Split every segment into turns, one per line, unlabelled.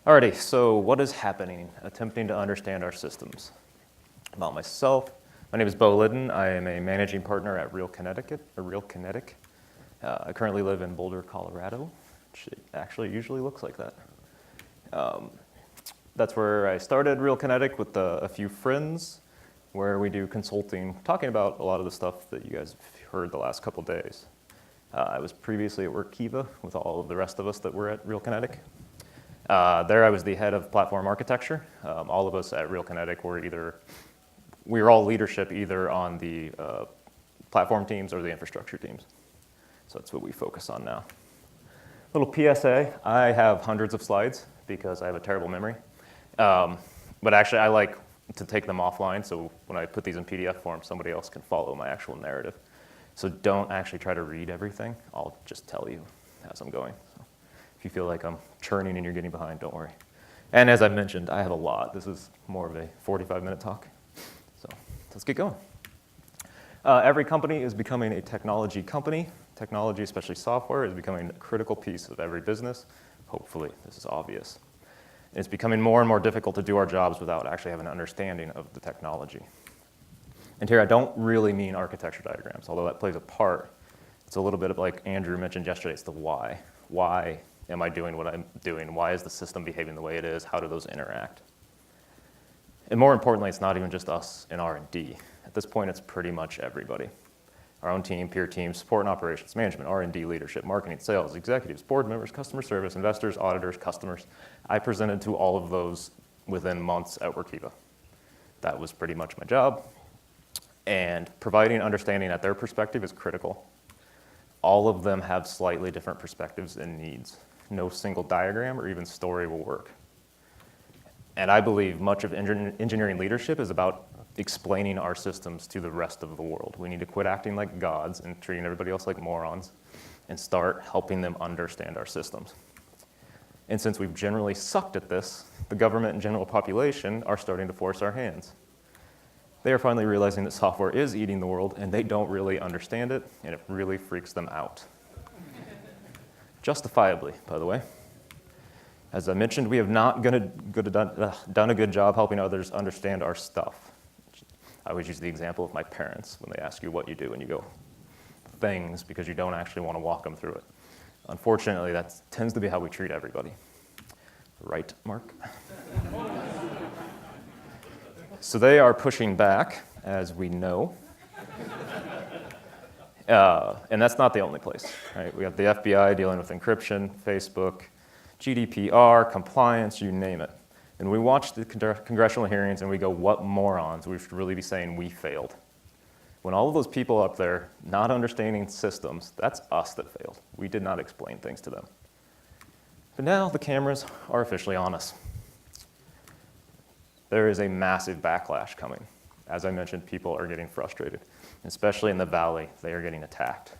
Alrighty, so what is happening? Attempting to understand our systems. About myself, my name is Beau Lyddon. I am a managing partner at Real Kinetic. I currently live in Boulder, Colorado, which actually usually looks like that. That's where I started Real Kinetic with a few friends, where we do consulting, talking about a lot of the stuff that you guys have heard the last couple days. I was previously at Workiva with all of the rest of us that were at Real Kinetic. There I was the head of platform architecture. All of us at Real Kinetic we were all leadership either on the platform teams or the infrastructure teams. So that's what we focus on now. Little PSA, I have hundreds of slides because I have a terrible memory. But actually I like to take them offline, so when I put these in PDF form, somebody else can follow my actual narrative. So don't actually try to read everything. I'll just tell you as I'm going. So if you feel like I'm churning and you're getting behind, don't worry. And as I mentioned, I have a lot. This is more of a 45-minute talk. So let's get going. Every company is becoming a technology company. Technology, especially software, is becoming a critical piece of every business. Hopefully, this is obvious. It's becoming more and more difficult to do our jobs without actually having an understanding of the technology. And here I don't really mean architecture diagrams, although that plays a part. It's a little bit of like Andrew mentioned yesterday, it's the why. Why am I doing what I'm doing? Why is the system behaving the way it is? How do those interact? And more importantly, it's not even just us in R&D. At this point, it's pretty much everybody. Our own team, peer teams, support and operations, management, R&D, leadership, marketing, sales, executives, board members, customer service, investors, auditors, customers. I presented to all of those within months at Workiva. That was pretty much my job. And providing understanding at their perspective is critical. All of them have slightly different perspectives and needs. No single diagram or even story will work. And I believe much of engineering leadership is about explaining our systems to the rest of the world. We need to quit acting like gods and treating everybody else like morons and start helping them understand our systems. And since we've generally sucked at this, the government and general population are starting to force our hands. They are finally realizing that software is eating the world and they don't really understand it, and it really freaks them out. Justifiably, by the way. As I mentioned, we have not done a good job helping others understand our stuff. I always use the example of my parents when they ask you what you do, and you go, things, because you don't actually want to walk them through it. Unfortunately, that tends to be how we treat everybody. Right, Mark? So they are pushing back, as we know. And that's not the only place, right? We have the FBI dealing with encryption, Facebook, GDPR, compliance, you name it. And we watch the congressional hearings and we go, what morons? We should really be saying we failed. When all of those people up there not understanding systems, that's us that failed. We did not explain things to them. But now the cameras are officially on us. There is a massive backlash coming. As I mentioned, people are getting frustrated. Especially in the Valley, they are getting attacked.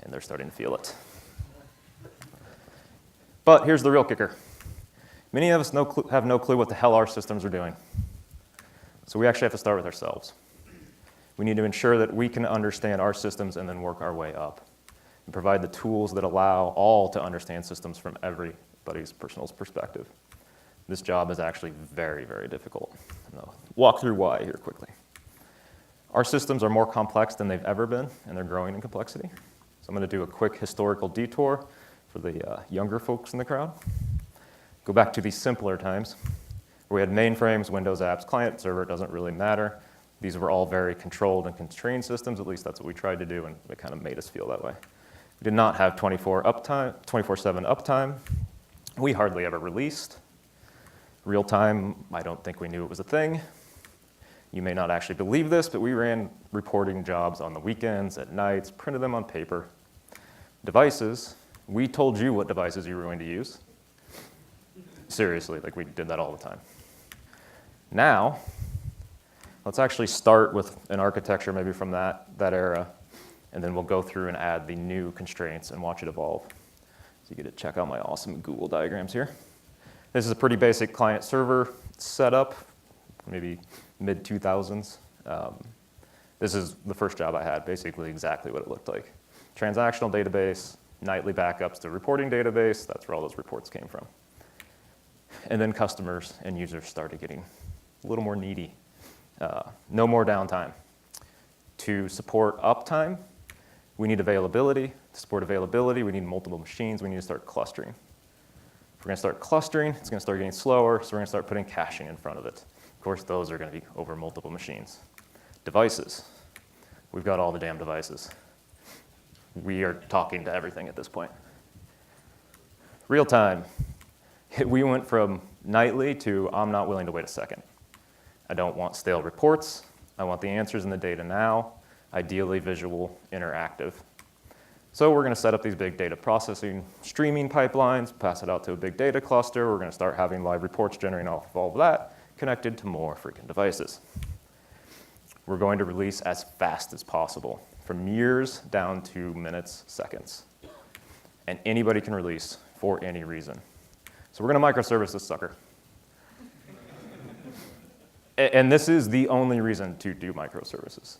And they're starting to feel it. But here's the real kicker. Many of us have no clue what the hell our systems are doing. So we actually have to start with ourselves. We need to ensure that we can understand our systems and then work our way up and provide the tools that allow all to understand systems from everybody's personal perspective. This job is actually very, very difficult. I'll walk through why here quickly. Our systems are more complex than they've ever been, and they're growing in complexity. So I'm going to do a quick historical detour for the younger folks in the crowd. Go back to the simpler times where we had mainframes, Windows apps, client server, it doesn't really matter. These were all very controlled and constrained systems, at least that's what we tried to do, and it kind of made us feel that way. We did not have 24/7 uptime. We hardly ever released. Real time, I don't think we knew it was a thing. You may not actually believe this, but we ran reporting jobs on the weekends, at nights, printed them on paper. Devices, we told you what devices you were going to use. Seriously, like we did that all the time. Now, let's actually start with an architecture maybe from that era, and then we'll go through and add the new constraints and watch it evolve. So you get to check out my awesome Google diagrams here. This is a pretty basic client-server setup, maybe mid-2000s. This is the first job I had, basically exactly what it looked like. Transactional database, nightly backups to reporting database, that's where all those reports came from. And then customers and users started getting a little more needy. No more downtime. To support uptime, we need availability. To support availability, we need multiple machines. We need to start clustering. If we're going to start clustering, it's going to start getting slower, so we're going to start putting caching in front of it. Of course, those are going to be over multiple machines. Devices. We've got all the damn devices. We are talking to everything at this point. Real time. We went from nightly to I'm not willing to wait a second. I don't want stale reports. I want the answers and the data now, ideally visual, interactive. So we're going to set up these big data processing streaming pipelines, pass it out to a big data cluster. We're going to start having live reports generating off of all of that, connected to more freaking devices. We're going to release as fast as possible, from years down to minutes, seconds. And anybody can release for any reason. So we're going to microservice this sucker. And this is the only reason to do microservices.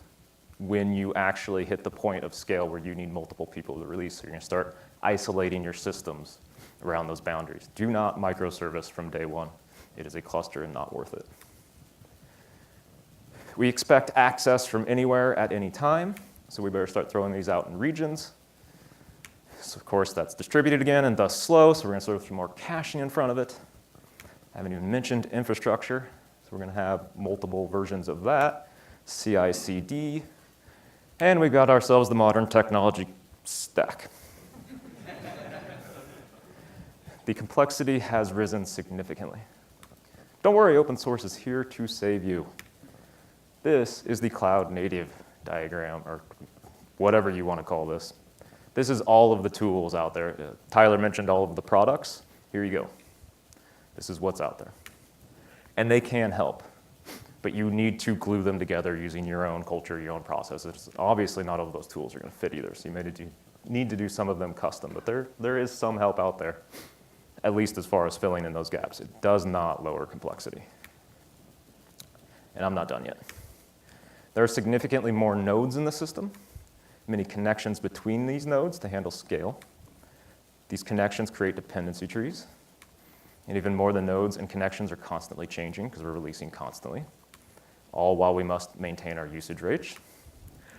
When you actually hit the point of scale where you need multiple people to release, so you're going to start isolating your systems around those boundaries. Do not microservice from day one. It is a cluster and not worth it. We expect access from anywhere at any time, so we better start throwing these out in regions. So of course, that's distributed again and thus slow, so we're going to throw some more caching in front of it. I haven't even mentioned infrastructure, so we're going to have multiple versions of that. CI/CD. And we've got ourselves the modern technology stack. The complexity has risen significantly. Don't worry, open source is here to save you. This is the cloud native diagram, or whatever you want to call this. This is all of the tools out there. Tyler mentioned all of the products. Here you go. This is what's out there. And they can help. But you need to glue them together using your own culture, your own processes. Obviously, not all of those tools are going to fit either, so you may need to do some of them custom. But there is some help out there, at least as far as filling in those gaps. It does not lower complexity. And I'm not done yet. There are significantly more nodes in the system, many connections between these nodes to handle scale. These connections create dependency trees. And even more, the nodes and connections are constantly changing because we're releasing constantly, all while we must maintain our usage rates.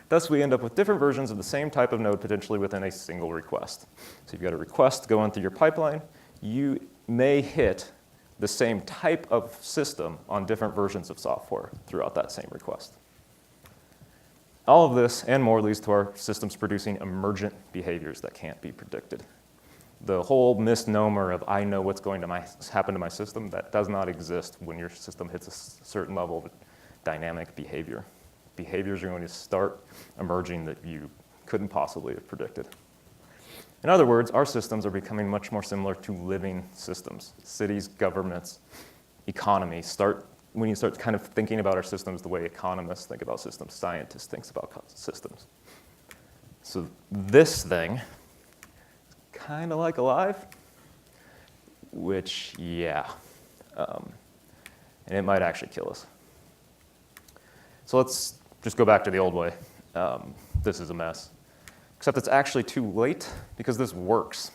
Thus, we end up with different versions of the same type of node potentially within a single request. So you've got a request going through your pipeline. You may hit the same type of system on different versions of software throughout that same request. All of this and more leads to our systems producing emergent behaviors that can't be predicted. The whole misnomer of I know what's going to happen to my system, that does not exist when your system hits a certain level of dynamic behavior. Behaviors are going to start emerging that you couldn't possibly have predicted. In other words, our systems are becoming much more similar to living systems. Cities, governments, economies when you start kind of thinking about our systems the way economists think about systems, scientists think about systems. So this thing, kind of like alive, which, yeah, and it might actually kill us. So let's just go back to the old way. This is a mess, except it's actually too late because this works.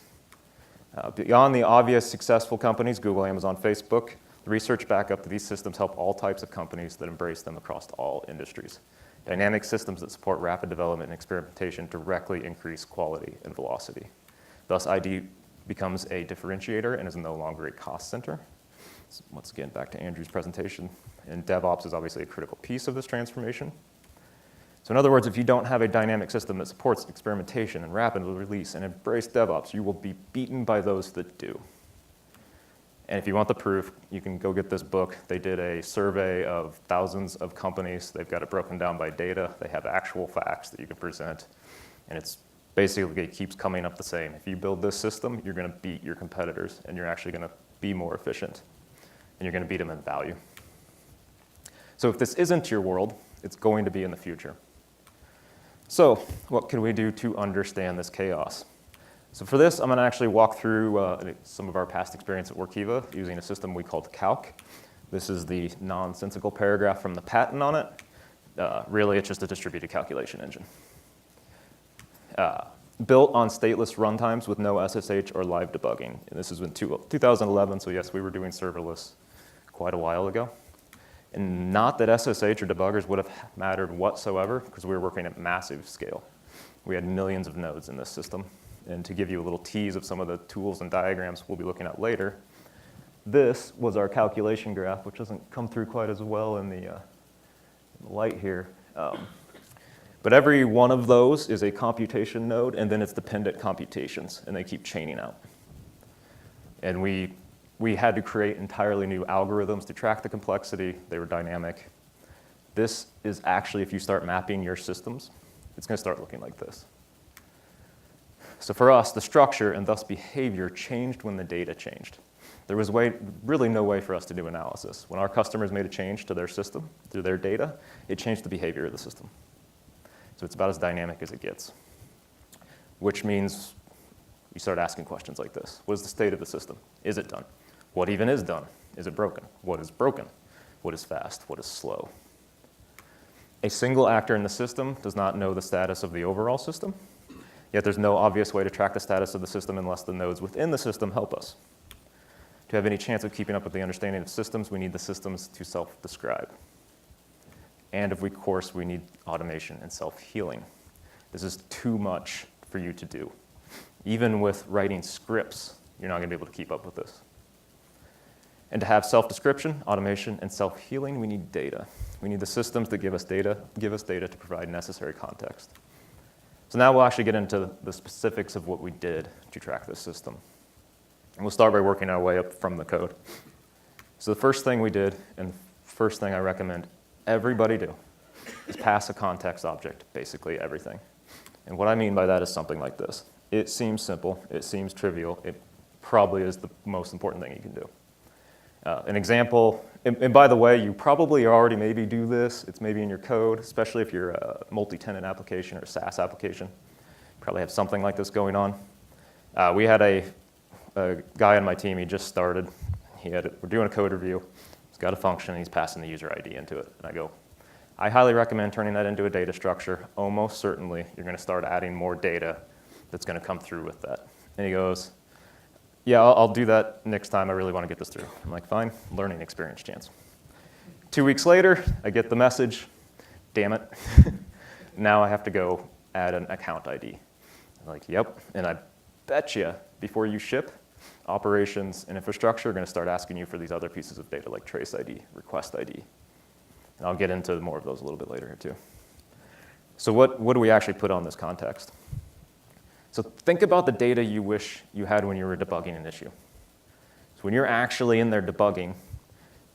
Beyond the obvious successful companies, Google, Amazon, Facebook, the research back up that these systems help all types of companies that embrace them across all industries. Dynamic systems that support rapid development and experimentation directly increase quality and velocity. Thus, ID becomes a differentiator and is no longer a cost center. So once again, back to Andrew's presentation. And DevOps is obviously a critical piece of this transformation. So in other words, if you don't have a dynamic system that supports experimentation and rapid release and embrace DevOps, you will be beaten by those that do. And if you want the proof, you can go get this book. They did a survey of thousands of companies. They've got it broken down by data. They have actual facts that you can present. And it's basically, it keeps coming up the same. If you build this system, you're going to beat your competitors, and you're actually going to be more efficient, and you're going to beat them in value. So if this isn't your world, it's going to be in the future. So what can we do to understand this chaos? So for this, I'm going to actually walk through some of our past experience at Workiva using a system we called Calc. This is the nonsensical paragraph from the patent on it. Really, it's just a distributed calculation engine. built on stateless runtimes with no SSH or live debugging. And this is in 2011, so yes, we were doing serverless quite a while ago. And not that SSH or debuggers would have mattered whatsoever, because we were working at massive scale. We had millions of nodes in this system. And to give you a little tease of some of the tools and diagrams we'll be looking at later, this was our calculation graph, which doesn't come through quite as well in the light here. But every one of those is a computation node, and then it's dependent computations, and they keep chaining out. And we had to create entirely new algorithms to track the complexity. They were dynamic. This is actually, if you start mapping your systems, it's going to start looking like this. So for us, the structure and thus behavior changed when the data changed. There was really no way for us to do analysis. When our customers made a change to their system, through their data, it changed the behavior of the system. So it's about as dynamic as it gets, which means you start asking questions like this. What is the state of the system? Is it done? What even is done? Is it broken? What is broken? What is fast? What is slow? A single actor in the system does not know the status of the overall system, yet there's no obvious way to track the status of the system unless the nodes within the system help us. To have any chance of keeping up with the understanding of systems, we need the systems to self-describe. And of course, we need automation and self-healing. This is too much for you to do. Even with writing scripts, you're not going to be able to keep up with this. And to have self-description, automation, and self-healing, we need data. We need the systems that give us data to provide necessary context. So now we'll actually get into the specifics of what we did to track this system. And we'll start by working our way up from the code. So the first thing we did, and the first thing I recommend everybody do, is pass a context object, basically everything. And what I mean by that is something like this. It seems simple, it seems trivial, it probably is the most important thing you can do. An example, and by the way, you probably already maybe do this, it's maybe in your code, especially if you're a multi-tenant application or a SaaS application. You probably have something like this going on. We had a guy on my team, he just started, we're doing a code review. He's got a function, and he's passing the user ID into it. And I highly recommend turning that into a data structure. Almost certainly, you're going to start adding more data that's going to come through with that. And he goes, yeah, I'll do that next time. I really want to get this through. I'm like, fine, learning experience chance. 2 weeks later, I get the message, damn it. Now I have to go add an account ID. I'm like, yep, and I bet you before you ship, operations and infrastructure are going to start asking you for these other pieces of data like trace ID, request ID. And I'll get into more of those a little bit later here too. So what do we actually put on this context? So think about the data you wish you had when you were debugging an issue. So when you're actually in there debugging,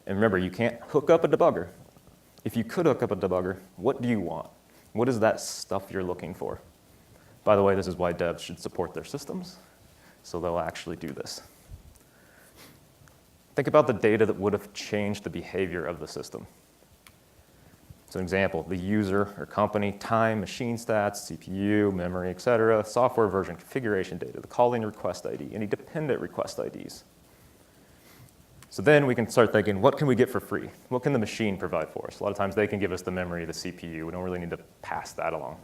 and remember, you can't hook up a debugger. If you could hook up a debugger, what do you want? What is that stuff you're looking for? By the way, this is why devs should support their systems, so they'll actually do this. Think about the data that would have changed the behavior of the system. So an example, the user or company, time, machine stats, CPU, memory, et cetera, software version, configuration data, the calling request ID, any dependent request IDs. So then we can start thinking, what can we get for free? What can the machine provide for us? A lot of times they can give us the memory, the CPU. We don't really need to pass that along.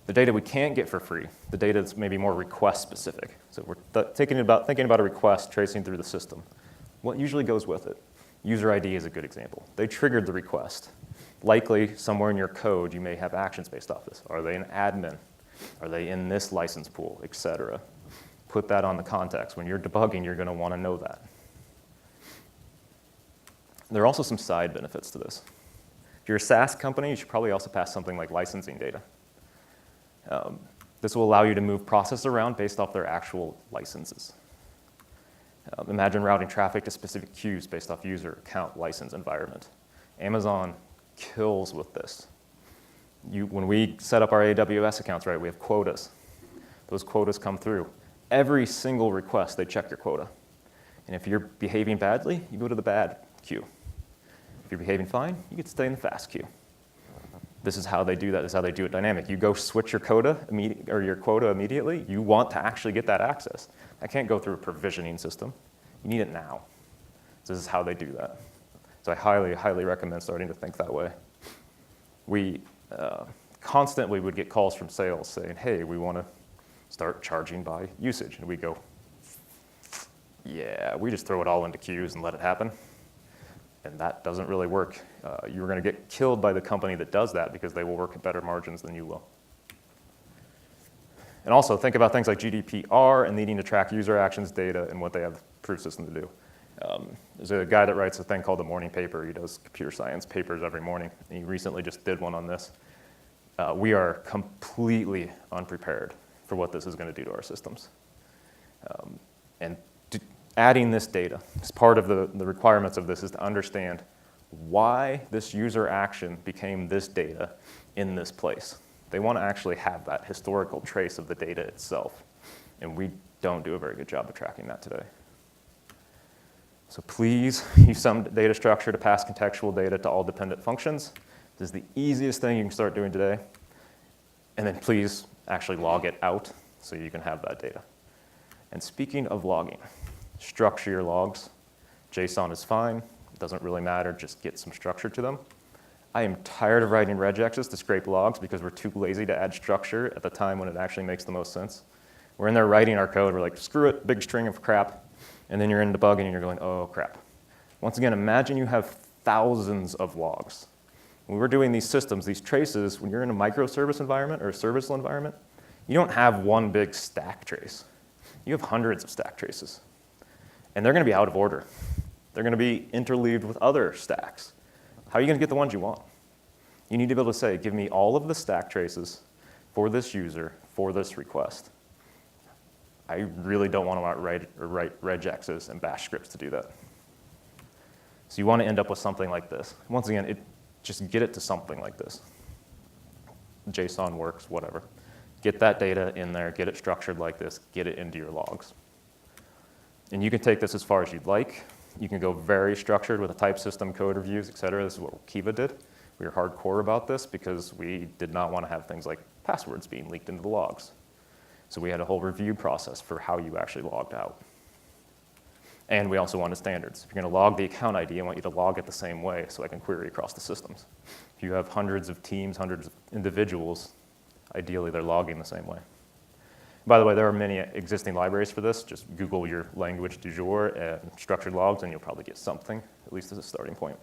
The data we can't get for free, the data that's maybe more request specific. So we're thinking about a request tracing through the system. What usually goes with it? User ID is a good example. They triggered the request. Likely, somewhere in your code, you may have actions based off this. Are they an admin? Are they in this license pool, et cetera? Put that on the context. When you're debugging, you're going to want to know that. There are also some side benefits to this. If you're a SaaS company, you should probably also pass something like licensing data. This will allow you to move process around based off their actual licenses. Imagine routing traffic to specific queues based off user, account, license, environment. Amazon kills with this. When we set up our AWS accounts, right, we have quotas. Those quotas come through. Every single request, they check your quota. And if you're behaving badly, you go to the bad queue. If you're behaving fine, you get to stay in the fast queue. This is how they do that. This is how they do it dynamic. You go switch your quota immediately. You want to actually get that access. I can't go through a provisioning system. You need it now. So this is how they do that. So I highly, highly recommend starting to think that way. We constantly would get calls from sales saying, hey, we want to start charging by usage. And we go, yeah, we just throw it all into queues and let it happen. And that doesn't really work. You're going to get killed by the company that does that because they will work at better margins than you will. And also think about things like GDPR and needing to track user actions data and what they have the proof system to do. There's a guy that writes a thing called the morning paper. He does computer science papers every morning. And he recently just did one on this. We are completely unprepared for what this is going to do to our systems. And adding this data, as part of the requirements of this is to understand why this user action became this data in this place. They want to actually have that historical trace of the data itself. And we don't do a very good job of tracking that today. So please use some data structure to pass contextual data to all dependent functions. This is the easiest thing you can start doing today. And then please actually log it out so you can have that data. And speaking of logging, structure your logs. JSON is fine. It doesn't really matter. Just get some structure to them. I am tired of writing regexes to scrape logs because we're too lazy to add structure at the time when it actually makes the most sense. We're in there writing our code. We're like, screw it, big string of crap. And then you're in debugging and you're going, oh, crap. Once again, imagine you have thousands of logs. When we're doing these systems, these traces, when you're in a microservice environment or a service environment, you don't have one big stack trace. You have hundreds of stack traces. And they're going to be out of order. They're going to be interleaved with other stacks. How are you going to get the ones you want? You need to be able to say, give me all of the stack traces for this user, for this request. I really don't want to write regexes and bash scripts to do that. So you want to end up with something like this. Once again, just get it to something like this. JSON works, whatever. Get that data in there, get it structured like this, get it into your logs. And you can take this as far as you'd like. You can go very structured with a type system, code reviews, et cetera. This is what Kiva did. We were hardcore about this because we did not want to have things like passwords being leaked into the logs. So we had a whole review process for how you actually logged out. And we also wanted standards. If you're going to log the account ID, I want you to log it the same way so I can query across the systems. If you have hundreds of teams, hundreds of individuals, ideally they're logging the same way. By the way, there are many existing libraries for this. Just Google your language du jour and structured logs, and you'll probably get something, at least as a starting point.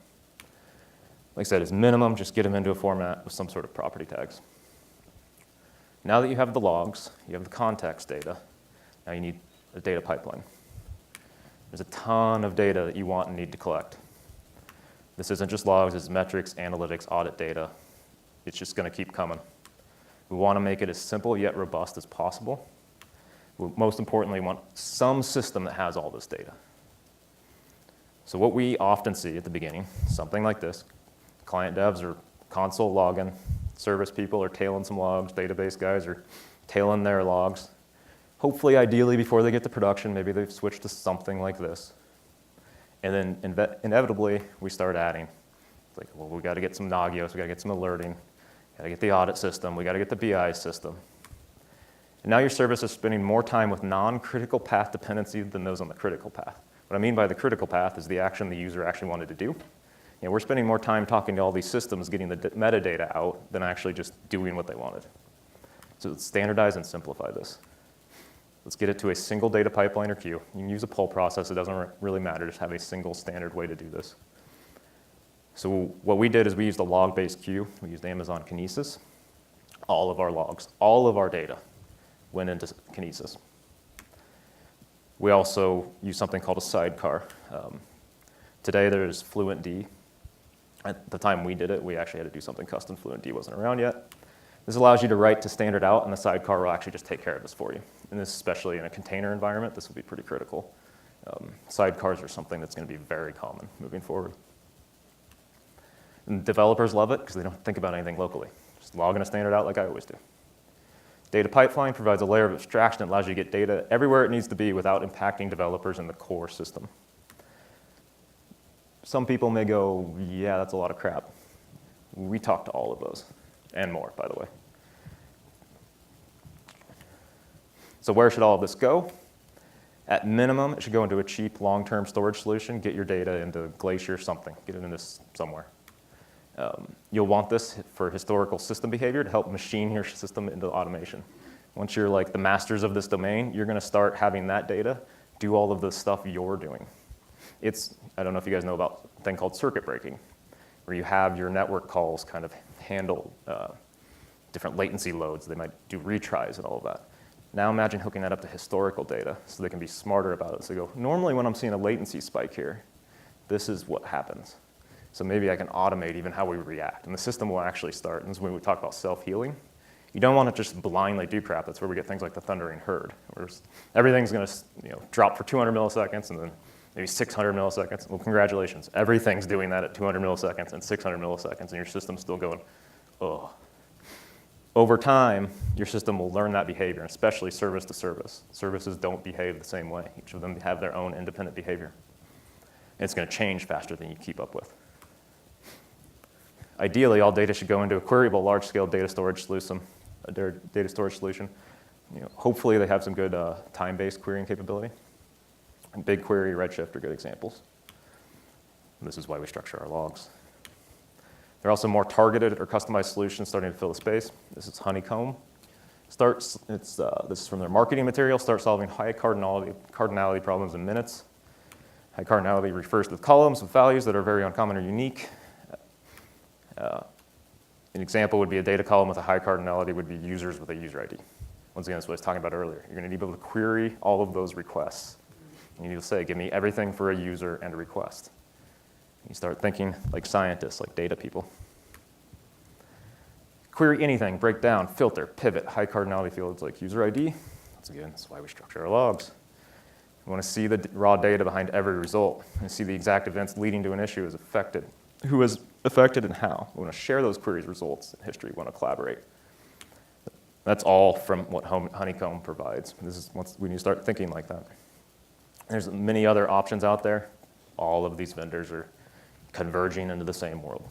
Like I said, as minimum, just get them into a format with some sort of property tags. Now that you have the logs, you have the context data, now you need a data pipeline. There's a ton of data that you want and need to collect. This isn't just logs, it's metrics, analytics, audit data. It's just going to keep coming. We want to make it as simple yet robust as possible. We most importantly want some system that has all this data. So what we often see at the beginning, something like this, client devs are console logging, service people are tailing some logs, database guys are tailing their logs. Hopefully, ideally, before they get to production, maybe they've switched to something like this. And then inevitably, we start adding. It's like, well, we got to get some Nagios, we got to get some alerting, got to get the audit system, we got to get the BI system. And now your service is spending more time with non-critical path dependencies than those on the critical path. What I mean by the critical path is the action the user actually wanted to do. We're spending more time talking to all these systems, getting the metadata out, than actually just doing what they wanted. So let's standardize and simplify this. Let's get it to a single data pipeline or queue. You can use a pull process. It doesn't really matter. Just have a single standard way to do this. So what we did is we used a log-based queue. We used Amazon Kinesis. All of our logs, all of our data went into Kinesis. We also use something called a sidecar. Today there's FluentD. At the time we did it, we actually had to do something custom. FluentD wasn't around yet. This allows you to write to standard out, and the sidecar will actually just take care of this for you. And this, especially in a container environment, this will be pretty critical. Sidecars are something that's going to be very common moving forward. And developers love it because they don't think about anything locally. Just log in a standard out like I always do. Data pipeline provides a layer of abstraction that allows you to get data everywhere it needs to be without impacting developers in the core system. Some people may go, yeah, that's a lot of crap. We talk to all of those, and more, by the way. So where should all of this go? At minimum, it should go into a cheap long-term storage solution. Get your data into Glacier something. Get it into somewhere. You'll want this for historical system behavior to help machine your system into automation. Once you're like the masters of this domain, you're going to start having that data do all of the stuff you're doing. I don't know if you guys know about a thing called circuit breaking, where you have your network calls kind of handle different latency loads. They might do retries and all of that. Now imagine hooking that up to historical data so they can be smarter about it. So you go, normally when I'm seeing a latency spike here, this is what happens. So maybe I can automate even how we react. And the system will actually start. And this is when we talk about self-healing. You don't want to just blindly do crap. That's where we get things like the thundering herd, where everything's going to drop for 200 milliseconds and then maybe 600 milliseconds. Well, congratulations. Everything's doing that at 200 milliseconds and 600 milliseconds, and your system's still going, oh. Over time, your system will learn that behavior, especially service to service. Services don't behave the same way. Each of them have their own independent behavior. And it's going to change faster than you keep up with. Ideally, all data should go into a queryable large-scale data storage solution. Hopefully, they have some good time-based querying capability. And BigQuery, Redshift are good examples. And this is why we structure our logs. There are also more targeted or customized solutions starting to fill the space. This is Honeycomb. This is from their marketing material. Start solving high cardinality problems in minutes. High cardinality refers to the columns with values that are very uncommon or unique. An example would be a data column with a high cardinality would be users with a user ID. Once again, that's what I was talking about earlier. You're going to need to be able to query all of those requests. You need to say, give me everything for a user and a request. You start thinking like scientists, like data people. Query anything, break down, filter, pivot, high cardinality fields like user ID. Once again, that's why we structure our logs. We want to see the raw data behind every result and see the exact events leading to an issue is affected. Who is affected and how. We want to share those queries results in history. We want to collaborate. That's all from what Honeycomb provides. This is when you start thinking like that. There's many other options out there. All of these vendors are converging into the same world.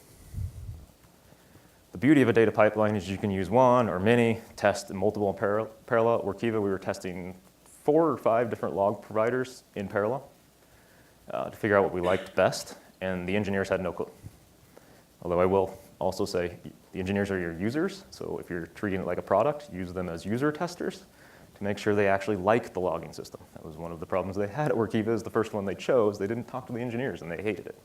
The beauty of a data pipeline is you can use one or many, test multiple in parallel. At Workiva, we were testing 4 or 5 different log providers in parallel to figure out what we liked best. And the engineers had no clue. Although I will also say the engineers are your users, so if you're treating it like a product, use them as user testers to make sure they actually like the logging system. That was one of the problems they had at Workiva is the first one they chose, they didn't talk to the engineers and they hated it.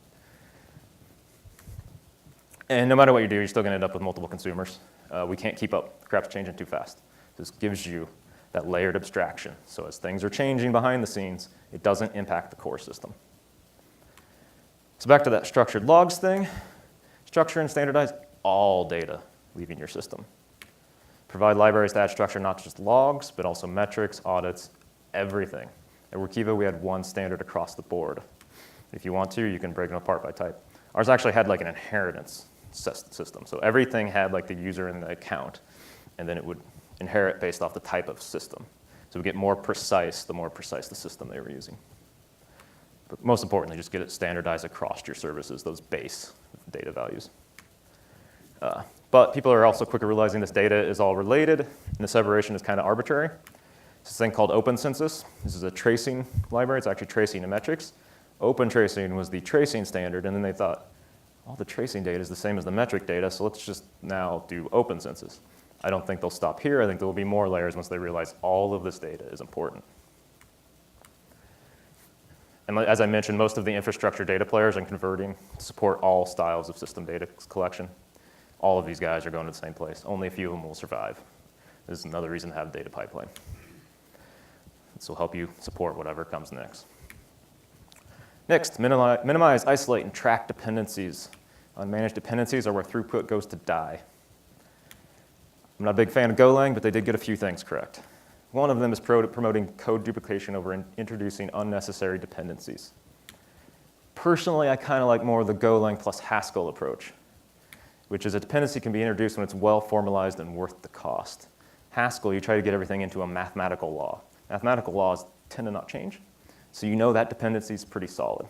And no matter what you do, you're still going to end up with multiple consumers. We can't keep up. Crap's changing too fast. This gives you that layered abstraction. So as things are changing behind the scenes, it doesn't impact the core system. So back to that structured logs thing. Structure and standardize all data leaving your system. Provide libraries to add structure, not just logs, but also metrics, audits, everything. At Workiva, we had one standard across the board. If you want to, you can break them apart by type. Ours actually had like an inheritance system. So everything had like the user and the account, and then it would inherit based off the type of system. So we get more precise, the more precise the system they were using. But most importantly, just get it standardized across your services, those base data values. But people are also quickly realizing this data is all related, and the separation is kind of arbitrary. It's this thing called open census. This is a tracing library. It's actually tracing the metrics. Open tracing was the tracing standard, and then they thought, all the tracing data is the same as the metric data, so let's just now do open census. I don't think they'll stop here. I think there will be more layers once they realize all of this data is important. And as I mentioned, most of the infrastructure data players are converting to support all styles of system data collection. All of these guys are going to the same place. Only a few of them will survive. This is another reason to have a data pipeline. This will help you support whatever comes next. Next, minimize, isolate, and track dependencies. Unmanaged dependencies are where throughput goes to die. I'm not a big fan of Golang, but they did get a few things correct. One of them is promoting code duplication over introducing unnecessary dependencies. Personally, I kind of like more of the Golang plus Haskell approach, which is a dependency can be introduced when it's well formalized and worth the cost. Haskell, you try to get everything into a mathematical law. Mathematical laws tend to not change, so you know that dependency is pretty solid.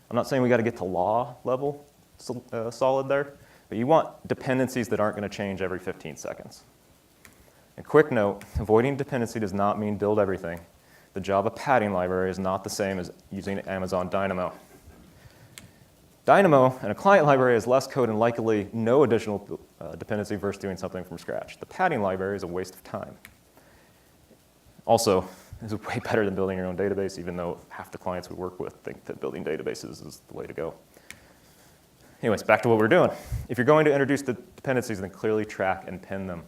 I'm not saying we got to get to law level solid there, but you want dependencies that aren't going to change every 15 seconds. A quick note, avoiding dependency does not mean build everything. The Java padding library is not the same as using Amazon Dynamo. Dynamo and a client library has less code and likely no additional dependency versus doing something from scratch. The padding library is a waste of time. Also, this is way better than building your own database, even though half the clients we work with think that building databases is the way to go. Anyways, back to what we're doing. If you're going to introduce the dependencies, then clearly track and pin them.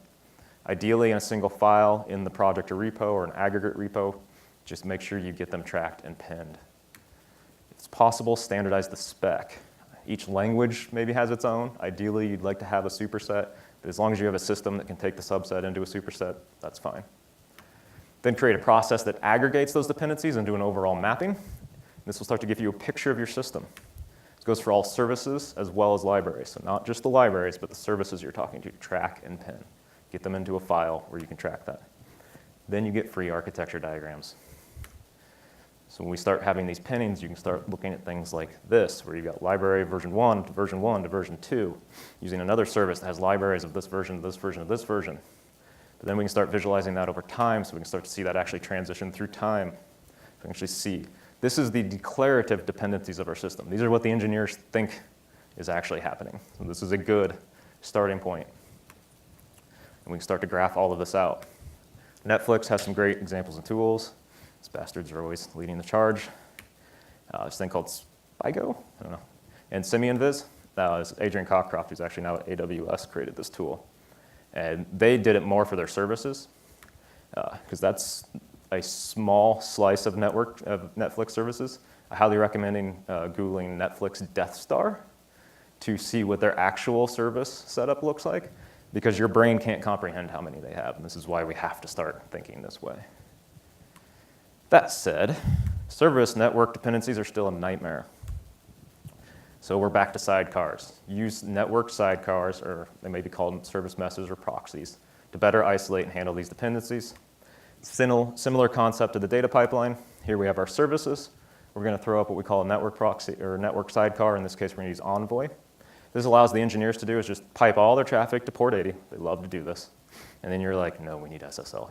Ideally in a single file in the project or repo or an aggregate repo, just make sure you get them tracked and pinned. If it's possible, standardize the spec. Each language maybe has its own. Ideally, you'd like to have a superset, but as long as you have a system that can take the subset into a superset, that's fine. Then create a process that aggregates those dependencies into an overall mapping. This will start to give you a picture of your system. This goes for all services as well as libraries. So not just the libraries, but the services you're talking to, track and pin. Get them into a file where you can track that. Then you get free architecture diagrams. So when we start having these pinnings, you can start looking at things like this, where you've got library version 1 to version 1 to version 2, using another service that has libraries of this version, this version, of this version. But then we can start visualizing that over time, so we can start to see that actually transition through time. We can actually see. This is the declarative dependencies of our system. These are what the engineers think is actually happening. So this is a good starting point. And we can start to graph all of this out. Netflix has some great examples and tools. These bastards are always leading the charge. This thing called Spigo, I don't know. And SimianViz, Adrian Cockcroft, who's actually now at AWS, created this tool. And they did it more for their services, because that's a small slice of Netflix services. I highly recommend Googling Netflix Death Star to see what their actual service setup looks like, because your brain can't comprehend how many they have, and this is why we have to start thinking this way. That said, service network dependencies are still a nightmare. So we're back to sidecars. Use network sidecars, or they may be called service meshes or proxies, to better isolate and handle these dependencies. Similar concept to the data pipeline. Here we have our services. We're going to throw up what we call a network proxy or network sidecar. In this case, we're going to use Envoy. This allows the engineers to do is just pipe all their traffic to port 80. They love to do this. And then you're like, no, we need SSL.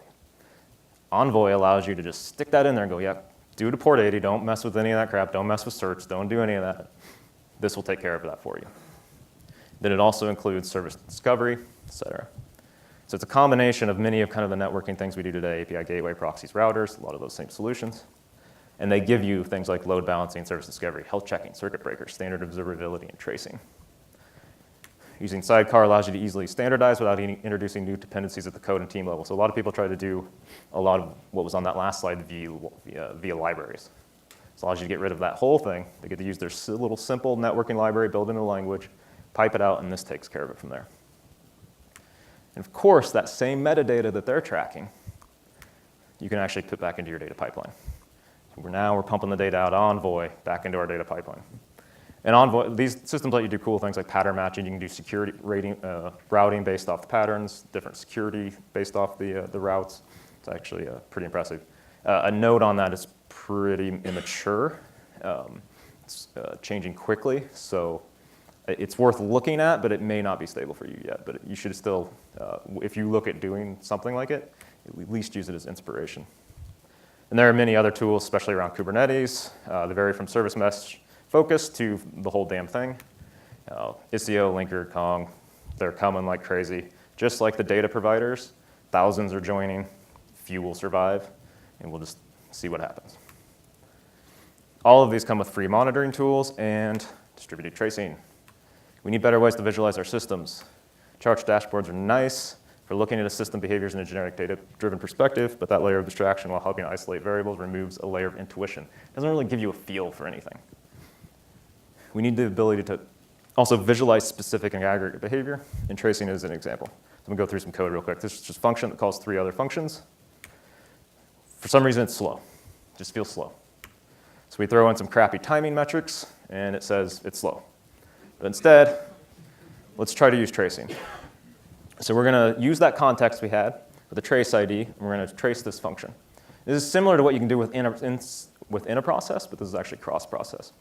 Envoy allows you to just stick that in there and go, yep, do to port 80. Don't mess with any of that crap. Don't mess with certs. Don't do any of that. This will take care of that for you. Then it also includes service discovery, et cetera. So it's a combination of many of kind of the networking things we do today, API gateway, proxies, routers, a lot of those same solutions. And they give you things like load balancing, service discovery, health checking, circuit breakers, standard observability, and tracing. Using Sidecar allows you to easily standardize without introducing new dependencies at the code and team level. So a lot of people try to do a lot of what was on that last slide via libraries. So it allows you to get rid of that whole thing. They get to use their little simple networking library, build in a language, pipe it out, and this takes care of it from there. And of course, that same metadata that they're tracking, you can actually put back into your data pipeline. So we're pumping the data out of Envoy back into our data pipeline. And Envoy, these systems let you do cool things like pattern matching. You can do security routing based off the patterns, different security based off the routes. It's actually pretty impressive. A note on that is pretty immature. It's changing quickly, so it's worth looking at, but it may not be stable for you yet. But you should still, if you look at doing something like it, at least use it as inspiration. And there are many other tools, especially around Kubernetes. They vary from service mesh focus to the whole damn thing. Istio, Linker, Kong, they're coming like crazy. Just like the data providers, thousands are joining, few will survive, and we'll just see what happens. All of these come with free monitoring tools and distributed tracing. We need better ways to visualize our systems. Charts dashboards are nice for looking at a system behaviors in a generic data-driven perspective, but that layer of abstraction, while helping isolate variables, removes a layer of intuition. It doesn't really give you a feel for anything. We need the ability to also visualize specific and aggregate behavior, and tracing is an example. So I'm going to go through some code real quick. This is just a function that calls 3 other functions. For some reason, it's slow. It just feels slow. So we throw in some crappy timing metrics, and it says it's slow. But instead, let's try to use tracing. So we're going to use that context we had with a trace ID, and we're going to trace this function. This is similar to what you can do within a process, but this is actually cross-process.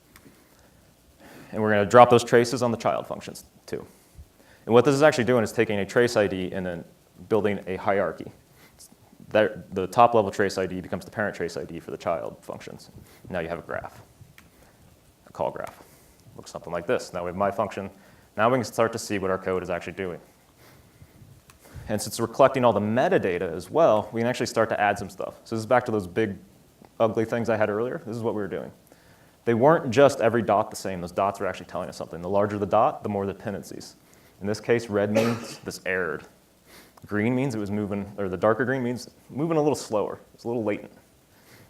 And we're going to drop those traces on the child functions, too. And what this is actually doing is taking a trace ID and then building a hierarchy. The top-level trace ID becomes the parent trace ID for the child functions. Now you have a graph, a call graph. Looks something like this. Now we have my function. Now we can start to see what our code is actually doing. And since we're collecting all the metadata as well, we can actually start to add some stuff. So this is back to those big, ugly things I had earlier. This is what we were doing. They weren't just every dot the same. Those dots were actually telling us something. The larger the dot, the more the dependencies. In this case, red means this errored. Green means it was moving, or the darker green means moving a little slower. It's a little latent,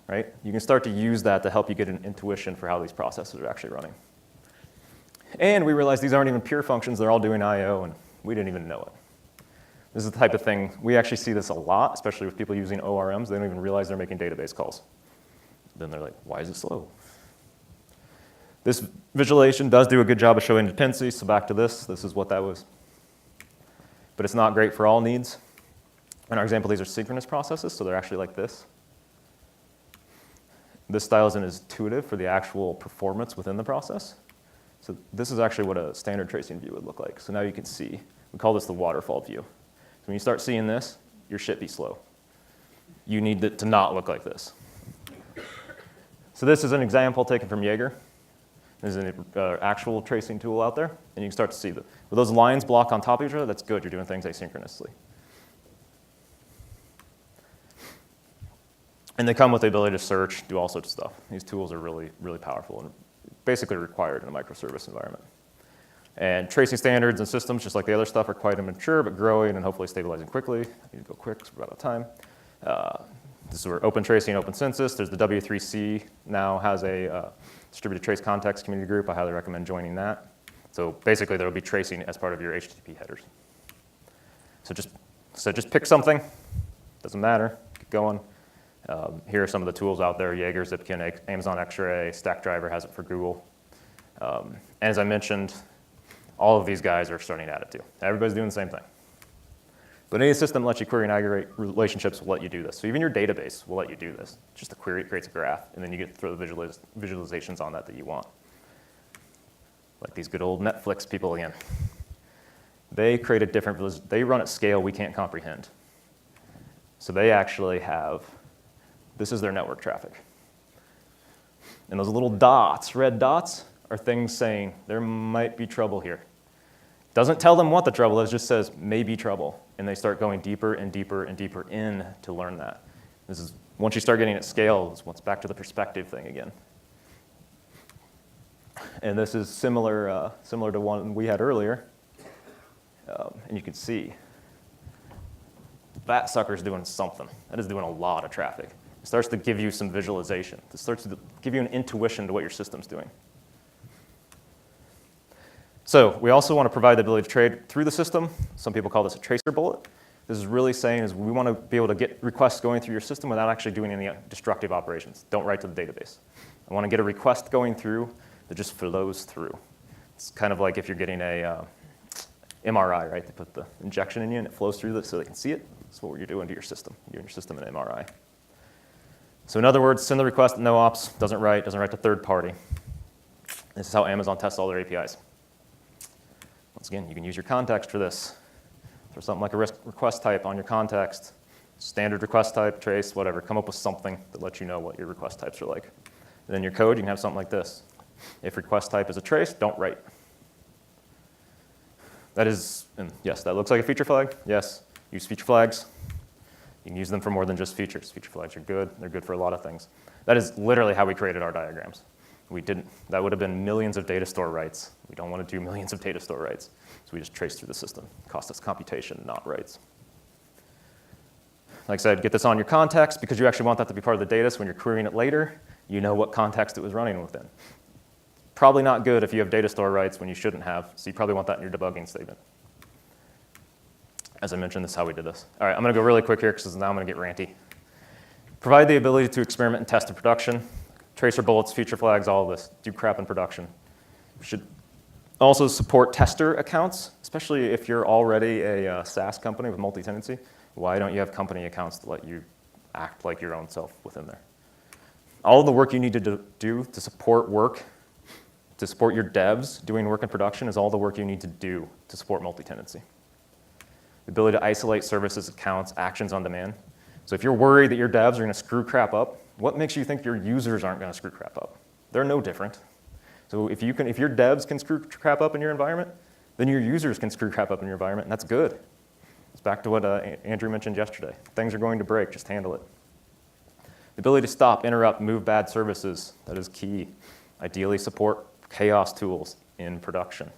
right? You can start to use that to help you get an intuition for how these processes are actually running. And we realized these aren't even pure functions. They're all doing I/O, and we didn't even know it. This is the type of thing, we actually see this a lot, especially with people using ORMs. They don't even realize they're making database calls. Then they're like, why is it slow? This visualization does do a good job of showing dependencies, so back to this. This is what that was. But it's not great for all needs. In our example, these are synchronous processes, so they're actually like this. This style isn't as intuitive for the actual performance within the process. So this is actually what a standard tracing view would look like. So now you can see, we call this the waterfall view. So when you start seeing this, your shit be slow. You need it to not look like this. So this is an example taken from Jaeger. There's an actual tracing tool out there, and you can start to see that. With those lines block on top of each other, that's good. You're doing things asynchronously. And they come with the ability to search, do all sorts of stuff. These tools are really, really powerful and basically required in a microservice environment. And tracing standards and systems, just like the other stuff, are quite immature, but growing and hopefully stabilizing quickly. I need to go quick because we're out of time. This is where open tracing, open census. There's the W3C now has a distributed trace context community group. I highly recommend joining that. So basically, there will be tracing as part of your HTTP headers. So just pick something. Doesn't matter. Keep going. Here are some of the tools out there: Jaeger, Zipkin, Amazon X-Ray, Stackdriver has it for Google. And as I mentioned, all of these guys are starting to add it too. Everybody's doing the same thing. But any system that lets you query and aggregate relationships will let you do this. So even your database will let you do this. Just a query creates a graph, and then you get to throw the visualizations on that you want. Like these good old Netflix people again. They create a different, they run at scale we can't comprehend. So they actually have, this is their network traffic. And those little dots, red dots, are things saying there might be trouble here. Doesn't tell them what the trouble is, just says maybe trouble. And they start going deeper and deeper and deeper in to learn that. This is, once you start getting at scale, it's back to the perspective thing again. And this is similar to one we had earlier. And you can see that sucker's doing something. That is doing a lot of traffic. It starts to give you some visualization. It starts to give you an intuition to what your system's doing. So we also want to provide the ability to trade through the system. Some people call this a tracer bullet. This is really saying is we want to be able to get requests going through your system without actually doing any destructive operations. Don't write to the database. I want to get a request going through that just flows through. It's kind of like if you're getting a MRI, right? They put the injection in you and it flows through so they can see it. That's what you're doing to your system. You're doing your system an MRI. So in other words, send the request, no ops, doesn't write to third party. This is how Amazon tests all their APIs. Once again, you can use your context for this. Throw something like a request type on your context, standard request type, trace, whatever. Come up with something that lets you know what your request types are like. And then your code, you can have something like this. If request type is a trace, don't write. That is, and yes, that looks like a feature flag. Yes, use feature flags. You can use them for more than just features. Feature flags are good. They're good for a lot of things. That is literally how we created our diagrams. That would have been millions of data store writes. We don't want to do millions of data store writes. So we just trace through the system. It costs us computation, not writes. Like I said, get this on your context because you actually want that to be part of the data. So when you're querying it later, you know what context it was running within. Probably not good if you have data store writes when you shouldn't have. So you probably want that in your debugging statement. As I mentioned, this is how we did this. All right, I'm going to go really quick here because now I'm going to get ranty. Provide the ability to experiment and test in production. Tracer bullets, feature flags, all of this. Do crap in production. You should also support tester accounts, especially if you're already a SaaS company with multi-tenancy. Why don't you have company accounts to let you act like your own self within there? All of the work you need to do to support work, to support your devs doing work in production is all the work you need to do to support multi-tenancy. The ability to isolate services, accounts, actions on demand. So if you're worried that your devs are going to screw crap up, what makes you think your users aren't going to screw crap up? They're no different. So if your devs can screw crap up in your environment, then your users can screw crap up in your environment, and that's good. It's back to what Andrew mentioned yesterday. Things are going to break, just handle it. The ability to stop, interrupt, move bad services, that is key. Ideally support chaos tools in production.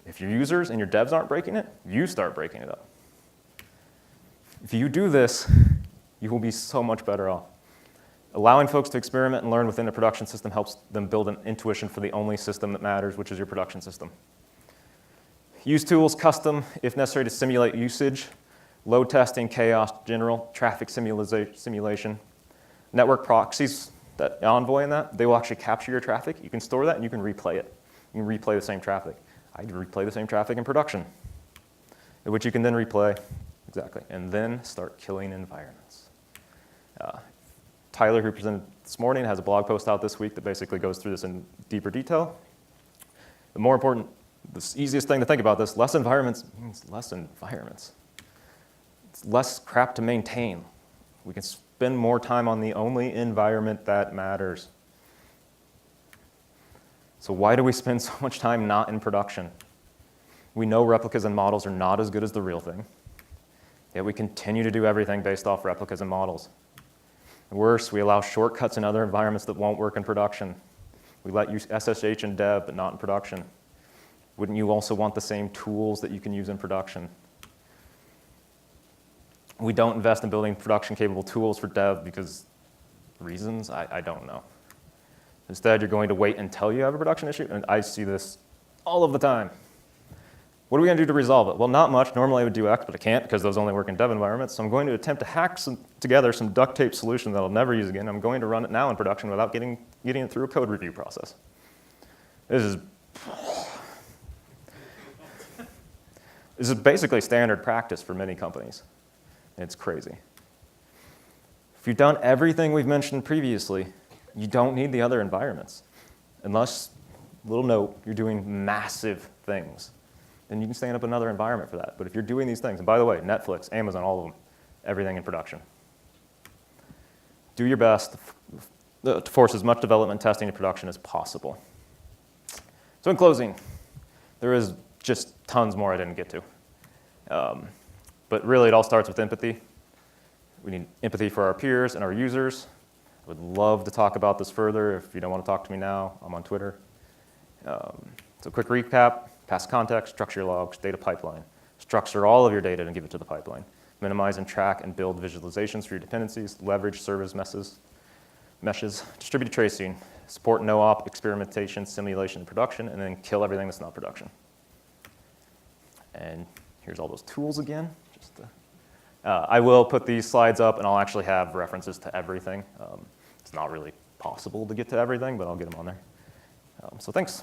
If your users and your devs aren't breaking it, you start breaking it up. If you do this, you will be so much better off. Allowing folks to experiment and learn within the production system helps them build an intuition for the only system that matters, which is your production system. Use tools custom, if necessary, to simulate usage, load testing, chaos, general, traffic simulation. Network proxies, that envoy in that, they will actually capture your traffic. You can store that and you can replay it. You can replay the same traffic. I replay the same traffic in production, which you can then replay, exactly, and then start killing environments. Tyler, who presented this morning, has a blog post out this week that basically goes through this in deeper detail. The more important, the easiest thing to think about this, less environments means less environments. It's less crap to maintain. We can spend more time on the only environment that matters. So why do we spend so much time not in production? We know replicas and models are not as good as the real thing, yet we continue to do everything based off replicas and models. Worse, we allow shortcuts in other environments that won't work in production. We let use SSH in dev, but not in production. Wouldn't you also want the same tools that you can use in production? We don't invest in building production-capable tools for dev because reasons, I don't know. Instead, you're going to wait until you have a production issue, and I see this all of the time. What are we going to do to resolve it? Well, not much. Normally I would do X, but I can't because those only work in dev environments. So I'm going to attempt to hack together some duct tape solution that I'll never use again. I'm going to run it now in production without getting it through a code review process. This is basically standard practice for many companies. It's crazy. If you've done everything we've mentioned previously, you don't need the other environments. Unless, little note, you're doing massive things. Then you can stand up another environment for that. But if you're doing these things, and by the way, Netflix, Amazon, all of them, everything in production. Do your best to force as much development testing to production as possible. So in closing, there is just tons more I didn't get to. But really, it all starts with empathy. We need empathy for our peers and our users. I would love to talk about this further. If you don't want to talk to me now, I'm on Twitter. So quick recap. Pass context, structure your logs, data pipeline. Structure all of your data and give it to the pipeline. Minimize and track and build visualizations for your dependencies. Leverage service meshes. Distributed tracing. Support no-op, experimentation, simulation, and production. And then kill everything that's not production. And here's all those tools again. I will put these slides up, and I'll actually have references to everything. It's not really possible to get to everything, but I'll get them on there. So thanks.